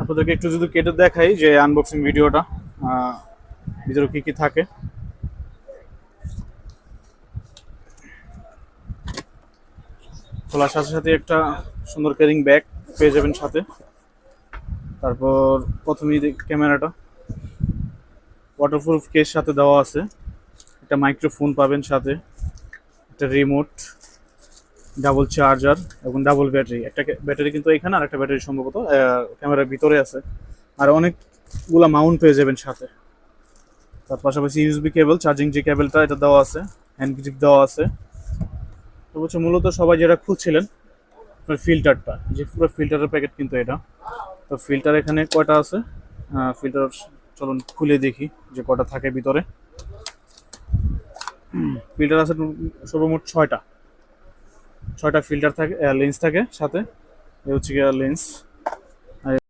আপনাদেরকে একটু যদি কেটে দেখাই যে আনবক্সিং ভিডিওটা ভিতরে কি কি থাকে। খোলার সাথে সাথে একটা সুন্দর ক্যারিং ব্যাগ পেয়ে যাবেন সাথে। তারপর প্রথমেই ক্যামেরাটা ওয়াটারপ্রুফ কেস সাথে দেওয়া আছে। একটা মাইক্রোফোন পাবেন সাথে, একটা রিমোট, ডাবল চার্জার এবং ডাবল ব্যাটারি। একটা ব্যাটারি কিন্তু এখানে, আর একটা ব্যাটারি সম্ভবত ক্যামেরার ভিতরে আছে। আর অনেকগুলা মাউন্ট পেয়ে যাবেন সাথে। তার পাশাপাশি ইউএসবি কেবল, চার্জিং যে কেবলটা এটা দেওয়া আছে, হ্যান্ড গ্রিপ দেওয়া আছে। তো হচ্ছে মূলত সবাই যেটা খুঁজছিলেন ফিল্টারটা, যে পুরো ফিল্টারের প্যাকেট কিন্তু এটা। তো ফিল্টার এখানে কয়টা আছে, ফিল্টার চলুন খুলে দেখি যে কটা থাকে ভিতরে। ফিল্টার আছে সর্বমোট ছয়টা ফিল্টার থাকে, লেন্স থাকে সাথে। এ হচ্ছে গিয়ে লেন্স।